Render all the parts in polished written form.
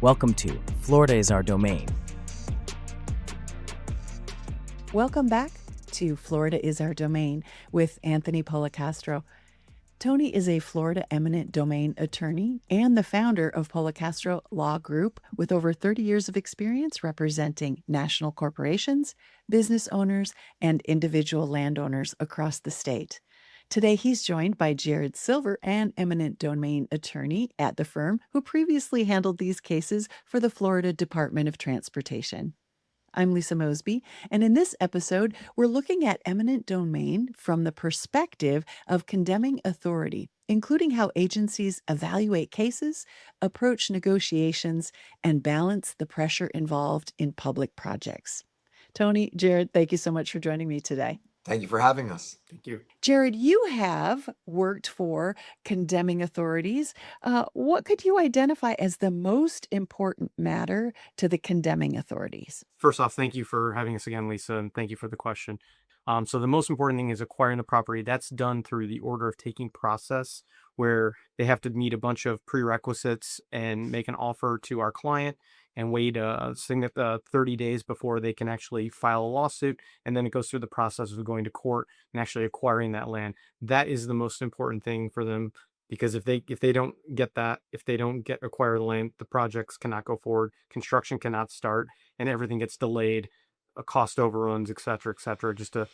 Welcome to Florida is Our Domain. Welcome back to Florida is Our Domain with Anthony Policastro. Tony is a Florida eminent domain attorney and the founder of Policastro Law Group with over 30 years of experience representing national corporations, business owners, and individual landowners across the state. Today, he's joined by Jared Silver, an eminent domain attorney at the firm who previously handled these cases for the Florida Department of Transportation. I'm Lisa Mosbey, and in this episode, we're looking at eminent domain from the perspective of condemning authority, including how agencies evaluate cases, approach negotiations, and balance the pressure involved in public projects. Tony, Jared, thank you so much for joining me today. Thank you for having us. Thank you. Jared, you have worked for condemning authorities. What could you identify as the most important matter to the condemning authorities? First off, thank you for having us again, Lisa, and thank you for the question. So the most important thing is acquiring the property. That's done through the order of taking process, where they have to meet a bunch of prerequisites and make an offer to our client and wait 30 days before they can actually file a lawsuit. And then it goes through the process of going to court and actually acquiring that land. That is the most important thing for them, because if they don't get that, if they don't acquire the land, the projects cannot go forward, construction cannot start, and everything gets delayed, cost overruns, et cetera, et cetera. Just a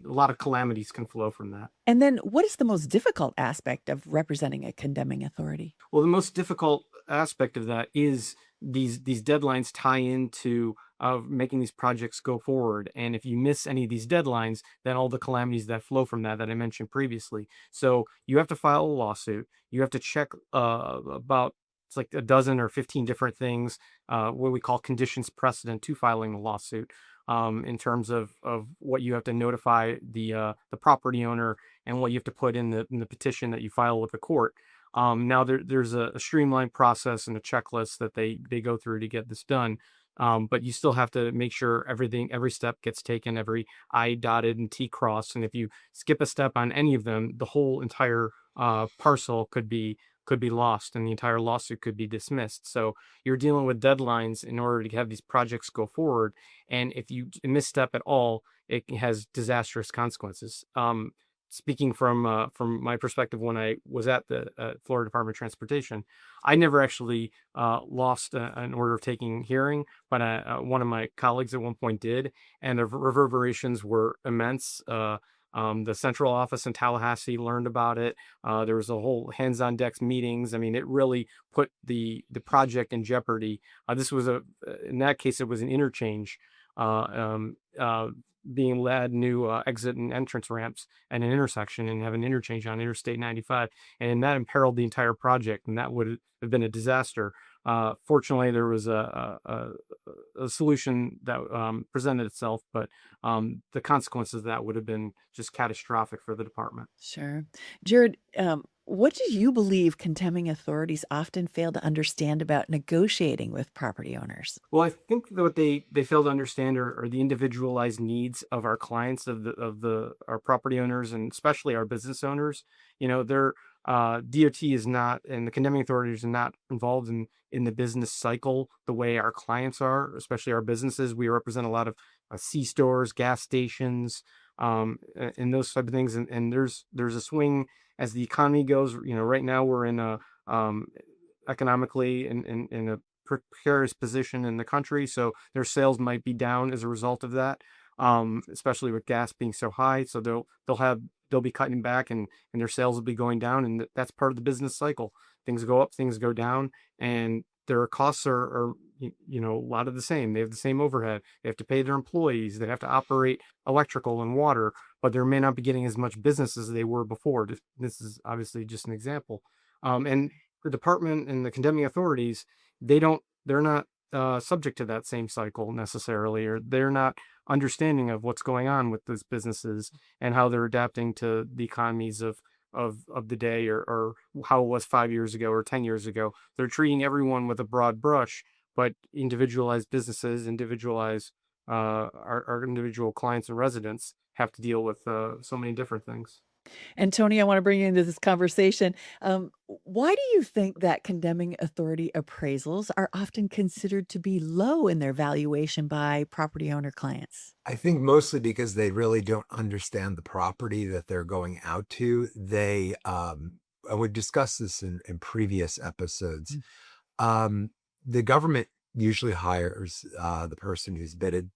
lot of calamities can flow from that. And then what is the most difficult aspect of representing a condemning authority? Well, the most difficult aspect of that is these deadlines tie into making these projects go forward. And if you miss any of these deadlines, then all the calamities that flow from that I mentioned previously. So you have to file a lawsuit. You have to check about it's like a dozen or 15 different things, what we call conditions precedent to filing the lawsuit, in terms of what you have to notify the property owner and what you have to put in the petition that you file with the court. Now there's a streamlined process and a checklist that they go through to get this done. But you still have to make sure every step gets taken, every I dotted and T crossed. And if you skip a step on any of them, the whole entire parcel could be lost and the entire lawsuit could be dismissed. So you're dealing with deadlines in order to have these projects go forward. And if you misstep at all, it has disastrous consequences. Speaking from my perspective, when I was at the Florida Department of Transportation, I never actually lost an order of taking hearing, but one of my colleagues at one point did, and the reverberations were immense. The central office in Tallahassee learned about it. There was a whole hands-on decks meetings. I mean, it really put the project in jeopardy. This was in that case, it was an interchange. Being led new exit and entrance ramps at an intersection and have an interchange on Interstate 95. And that imperiled the entire project, and that would have been a disaster. Fortunately, there was a solution that presented itself, but the consequences of that would have been just catastrophic for the department. Sure. Jared, what do you believe condemning authorities often fail to understand about negotiating with property owners? Well, I think that what they fail to understand are the individualized needs of our clients, of our property owners, and especially our business owners. You know, their DOT is not, and the condemning authorities are not involved in the business cycle the way our clients are, especially our businesses. We represent a lot of C-stores, gas stations, and those type of things. And there's a swing as the economy goes. You know, right now we're in a economically in a precarious position in the country, so their sales might be down as a result of that, especially with gas being so high. So they'll be cutting back, and their sales will be going down, and that's part of the business cycle. Things go up, things go down, and their costs are a lot of the same. They have the same overhead. They have to pay their employees. They have to operate electrical and water, but they may not be getting as much business as they were before. This is obviously just an example. And the department and the condemning authorities, they're not subject to that same cycle necessarily, or they're not understanding of what's going on with those businesses and how they're adapting to the economies of the day, or how it was 5 years ago or 10 years ago. They're treating everyone with a broad brush, but individualized businesses, our individual clients and residents have to deal with so many different things. And Tony, I want to bring you into this conversation. Why do you think that condemning authority appraisals are often considered to be low in their valuation by property owner clients? I think mostly because they really don't understand the property that they're going out to. And we've discussed this in previous episodes. Mm. The government usually hires the person who's bid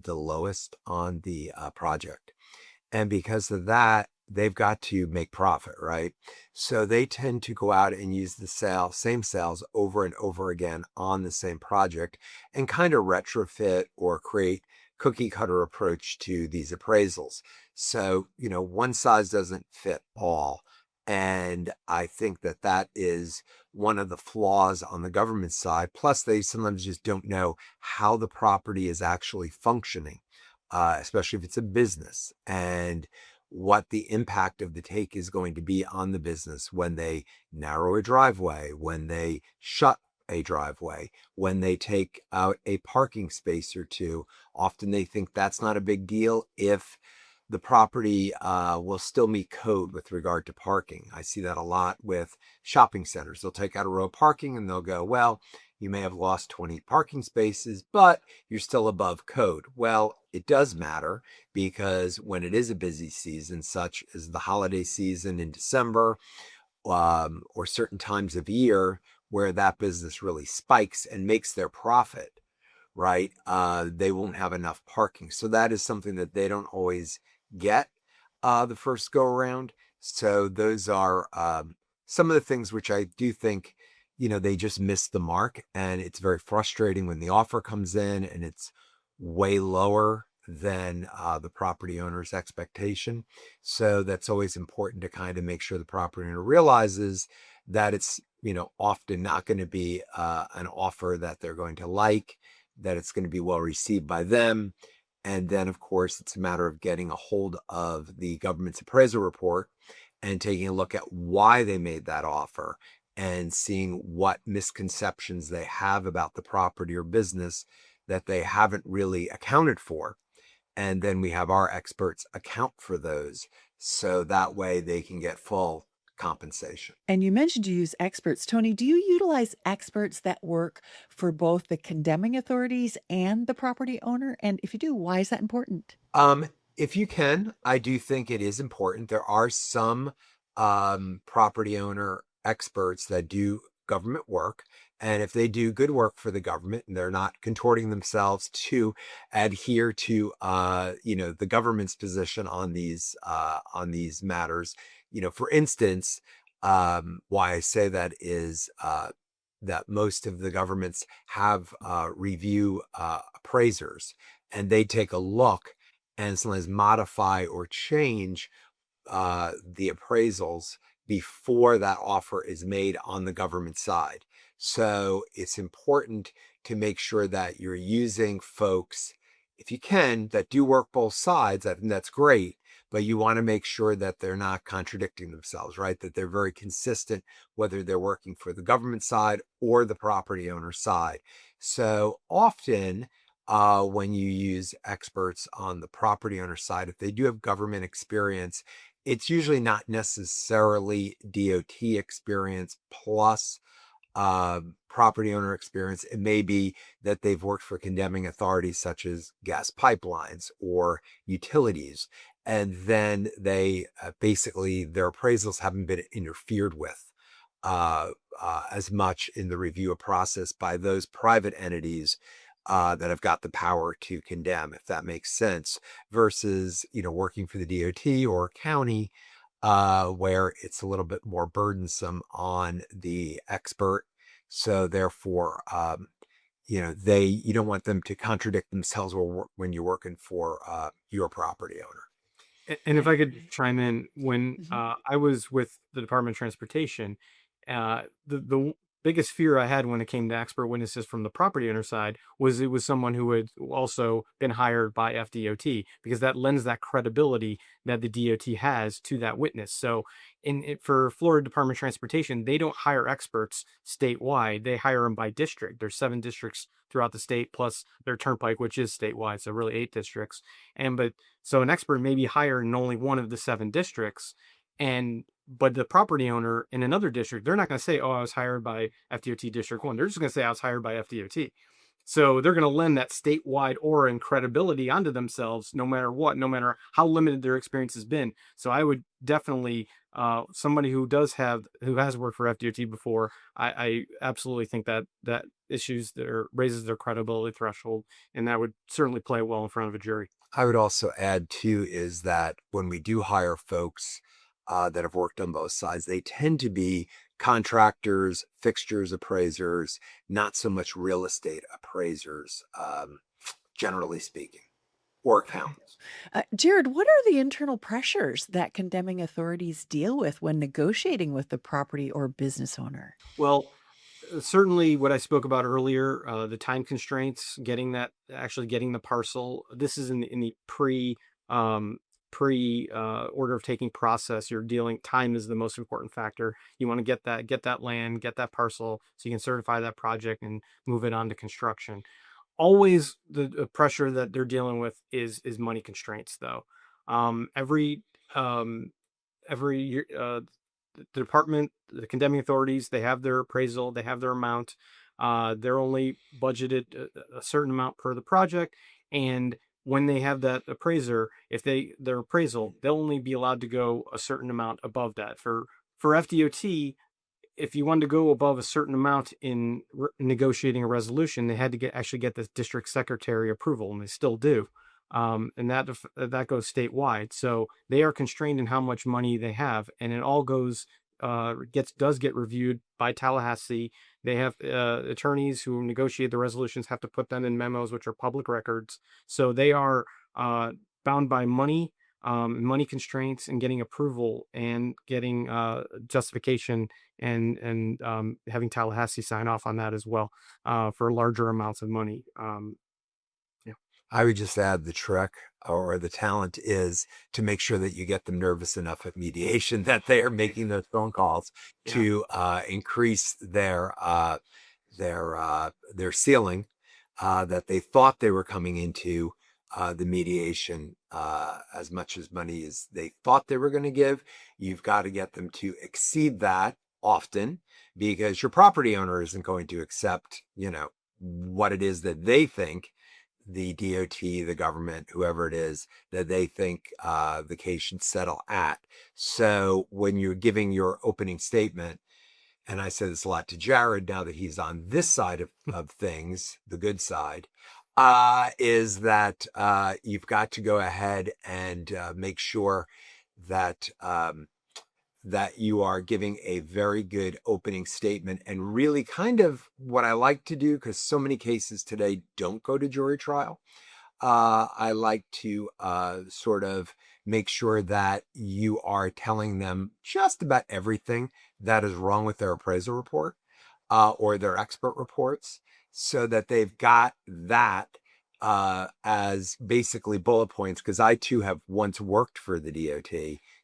the lowest on the project. And because of that, they've got to make profit, right? So they tend to go out and use the same sales over and over again on the same project and kind of retrofit or create cookie cutter approach to these appraisals. So, one size doesn't fit all. And I think that that is one of the flaws on the government side. Plus, they sometimes just don't know how the property is actually functioning, especially if it's a business, and what the impact of the take is going to be on the business when they narrow a driveway, when they shut a driveway, when they take out a parking space or two. Often they think that's not a big deal if the property will still meet code with regard to parking. I see that a lot with shopping centers. They'll take out a row of parking and they'll go, well, you may have lost 20 parking spaces, but you're still above code. Well, it does matter, because when it is a busy season, such as the holiday season in December, or certain times of year where that business really spikes and makes their profit, right? They won't have enough parking. So that is something that they don't always get the first go around. So those are some of the things which I do think, they just missed the mark. And it's very frustrating when the offer comes in and it's way lower than the property owner's expectation. So that's always important to kind of make sure the property owner realizes that it's, often not going to be an offer that they're going to like, that it's going to be well received by them. And then, of course, it's a matter of getting a hold of the government's appraisal report and taking a look at why they made that offer and seeing what misconceptions they have about the property or business that they haven't really accounted for. And then we have our experts account for those, so that way they can get full compensation. And you mentioned you use experts. Tony, do you utilize experts that work for both the condemning authorities and the property owner? And if you do, why is that important? If you can, I do think it is important. There are some property owner experts that do government work. And if they do good work for the government and they're not contorting themselves to adhere to, the government's position on these matters, for instance, why I say that is that most of the governments have review appraisers, and they take a look and sometimes modify or change the appraisals before that offer is made on the government side. So it's important to make sure that you're using folks, if you can, that do work both sides. That's great, but you want to make sure that they're not contradicting themselves, right? That they're very consistent, whether they're working for the government side or the property owner side. So often, when you use experts on the property owner side, if they do have government experience, it's usually not necessarily DOT experience plus property owner experience. It may be that they've worked for condemning authorities such as gas pipelines or utilities, and then they basically their appraisals haven't been interfered with as much in the review process by those private entities that have got the power to condemn, if that makes sense, versus, working for the DOT or county, where it's a little bit more burdensome on the expert. So therefore, you don't want them to contradict themselves when you're working for your property owner. And if I could chime in, when Mhm. I was with the Department of Transportation, the biggest fear I had when it came to expert witnesses from the property owner side was it was someone who had also been hired by FDOT, because that lends that credibility that the DOT has to that witness. So for Florida Department of Transportation, they don't hire experts statewide. They hire them by district. There's 7 districts throughout the state, plus their turnpike, which is statewide. So really 8 districts. So an expert may be hired in only one of the 7 districts. But the property owner in another district, they're not going to say, oh, I was hired by FDOT District 1. They're just going to say I was hired by FDOT. So they're going to lend that statewide aura and credibility onto themselves, no matter what, no matter how limited their experience has been. So I would definitely, somebody who has worked for FDOT before, I absolutely think that raises their credibility threshold, and that would certainly play well in front of a jury. I would also add too is that when we do hire folks that have worked on both sides, they tend to be contractors, fixtures appraisers, not so much real estate appraisers, generally speaking, or accountants. Jared, what are the internal pressures that condemning authorities deal with when negotiating with the property or business owner? Well, certainly what I spoke about earlier, the time constraints, getting the parcel. This is in the pre order of taking process. Time is the most important factor. You want to get that land, get that parcel, so you can certify that project and move it on to construction. Always the pressure that they're dealing with is money constraints, though. Every year, the department, the condemning authorities, they have their appraisal, they have their amount. They're only budgeted a certain amount per the project, and when they have that appraiser, their appraisal, they'll only be allowed to go a certain amount above that. For FDOT, if you wanted to go above a certain amount in negotiating a resolution, they had to actually get the district secretary approval, and they still do. And that goes statewide. So they are constrained in how much money they have, and it all does get reviewed by Tallahassee. They have attorneys who negotiate the resolutions have to put them in memos, which are public records. So they are bound by money constraints, and getting approval and getting justification and having Tallahassee sign off on that as well for larger amounts of money. I would just add the trick or the talent is to make sure that you get them nervous enough at mediation that they are making those phone calls to increase their ceiling that they thought they were coming into the mediation as much as money as they thought they were going to give. You've got to get them to exceed that often, because your property owner isn't going to accept, what it is that they think the DOT, the government, whoever it is, that they think the case should settle at. So when you're giving your opening statement, and I say this a lot to Jared now that he's on this side of things, the good side, is that you've got to go ahead and make sure that that you are giving a very good opening statement, and really kind of what I like to do, because so many cases today don't go to jury trial. I like to sort of make sure that you are telling them just about everything that is wrong with their appraisal report or their expert reports, so that they've got that as basically bullet points. Because I too have once worked for the DOT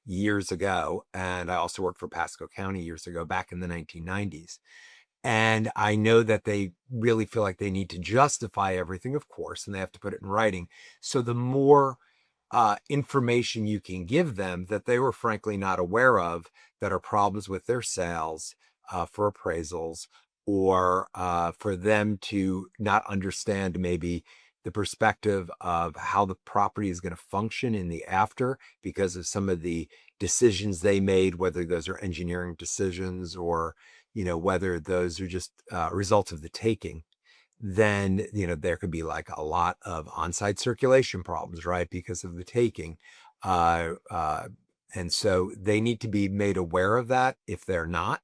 years ago, and I also worked for Pasco County years ago, back in the 1990s. And I know that they really feel like they need to justify everything, of course, and they have to put it in writing. So the more information you can give them that they were frankly not aware of, that are problems with their sales for appraisals, or for them to not understand maybe the perspective of how the property is going to function in the after because of some of the decisions they made, whether those are engineering decisions or, whether those are just results of the taking, then, there could be like a lot of on-site circulation problems, right? Because of the taking. And so they need to be made aware of that if they're not.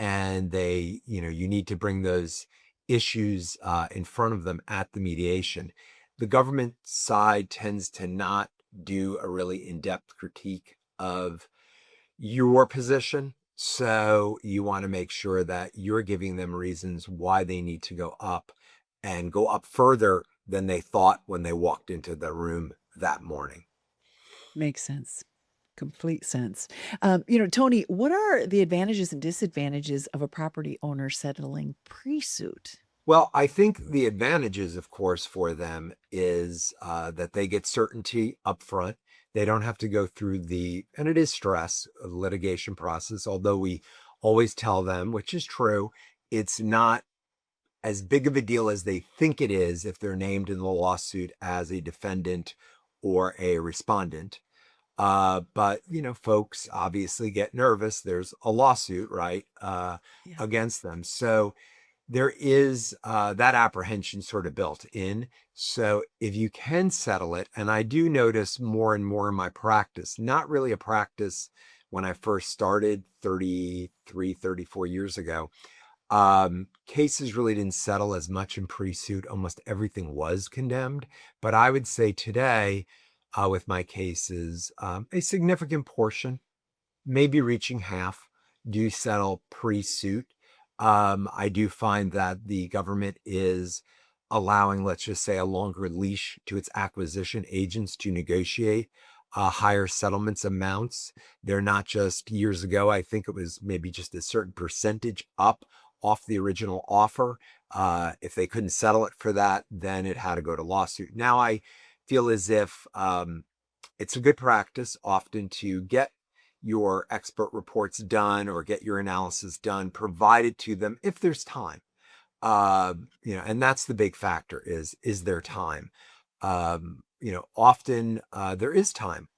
And they, you need to bring those issues in front of them at the mediation. The government side tends to not do a really in-depth critique of your position. So you want to make sure that you're giving them reasons why they need to go up, and go up further than they thought when they walked into the room that morning. Makes sense. Complete sense. Tony, what are the advantages and disadvantages of a property owner settling pre-suit? Well, I think the advantages, of course, for them is that they get certainty up front. They don't have to go through and it is stress, a litigation process, although we always tell them, which is true, it's not as big of a deal as they think it is if they're named in the lawsuit as a defendant or a respondent. But, folks obviously get nervous. There's a lawsuit, right, against them. So there is that apprehension sort of built in. So if you can settle it, and I do notice more and more in my practice, not really a practice when I first started 34 years ago, cases really didn't settle as much in pre-suit. Almost everything was condemned. But I would say today, with my cases, a significant portion, maybe reaching half, do settle pre-suit. I do find that the government is allowing, let's just say, a longer leash to its acquisition agents to negotiate higher settlements amounts. They're not just years ago, I think it was maybe just a certain percentage up off the original offer. If they couldn't settle it for that, then it had to go to lawsuit. Now I feel as if it's a good practice often to get your expert reports done or get your analysis done, provided to them if there's time. And that's the big factor is there time? Often there is time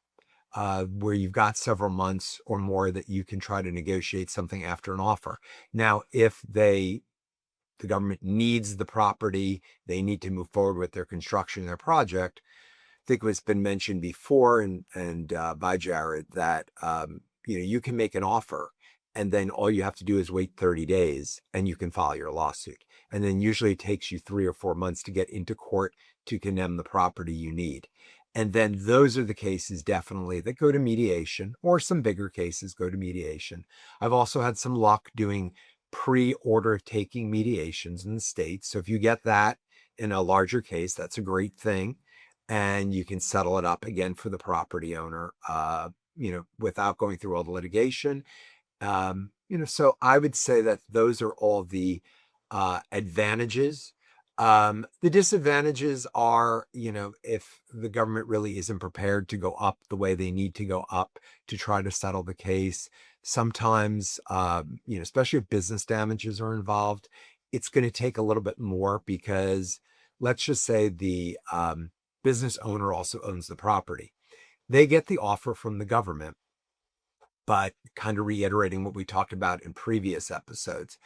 where you've got several months or more that you can try to negotiate something after an offer. Now, if the government needs the property, they need to move forward with their construction, their project. I think it's been mentioned before and by Jared that you can make an offer and then all you have to do is wait 30 days and you can file your lawsuit. And then usually it takes you 3 or 4 months to get into court to condemn the property you need. And then those are the cases definitely that go to mediation, or some bigger cases go to mediation. I've also had some luck doing pre-order taking mediations in the States. So if you get that in a larger case, that's a great thing. And you can settle it up again for the property owner, without going through all the litigation. So I would say that those are all the advantages. The disadvantages are, if the government really isn't prepared to go up the way they need to go up to try to settle the case, sometimes, especially if business damages are involved, it's going to take a little bit more because let's just say the business owner also owns the property. They get the offer from the government, but kind of reiterating what we talked about in previous episodes,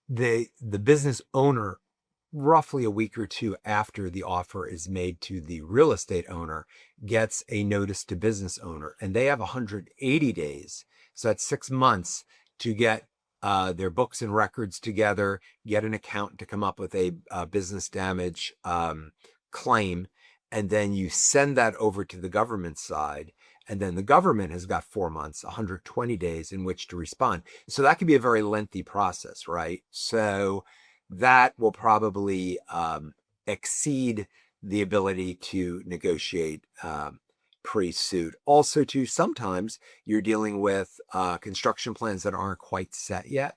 the business owner, roughly a week or two after the offer is made to the real estate owner, gets a notice to business owner, and they have 180 days. So that's 6 months to get their books and records together, get an accountant to come up with a business damage claim, and then you send that over to the government side. And then the government has got 4 months, 120 days in which to respond. So that can be a very lengthy process, right? So that will probably exceed the ability to negotiate pre-suit. Also, too, sometimes you're dealing with construction plans that aren't quite set yet.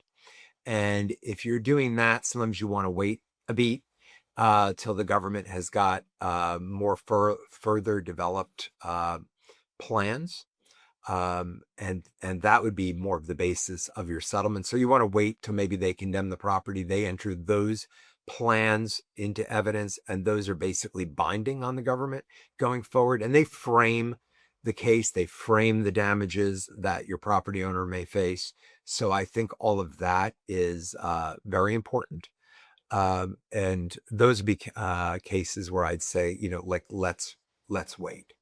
And if you're doing that, sometimes you want to wait a beat till the government has got more further developed plans. And that would be more of the basis of your settlement. So you want to wait till maybe they condemn the property, they enter those plans into evidence, and those are basically binding on the government going forward. And they frame the case, they frame the damages that your property owner may face. So I think all of that is very important. And those would be cases where I'd say, let's wait.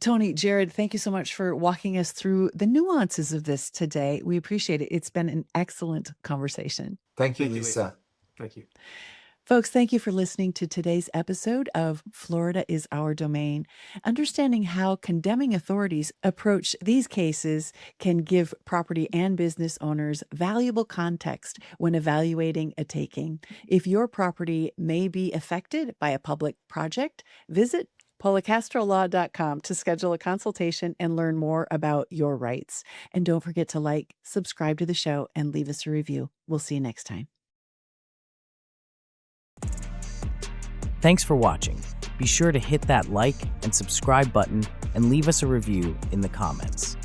Tony, Jared, thank you so much for walking us through the nuances of this today. We appreciate it. It's been an excellent conversation. Thank you, Lisa. Thank you. Folks, thank you for listening to today's episode of Florida is Our Domain. Understanding how condemning authorities approach these cases can give property and business owners valuable context when evaluating a taking. If your property may be affected by a public project, visit Policastrolaw.com to schedule a consultation and learn more about your rights. And don't forget to like, subscribe to the show, and leave us a review. We'll see you next time. Thanks for watching. Be sure to hit that like and subscribe button and leave us a review in the comments.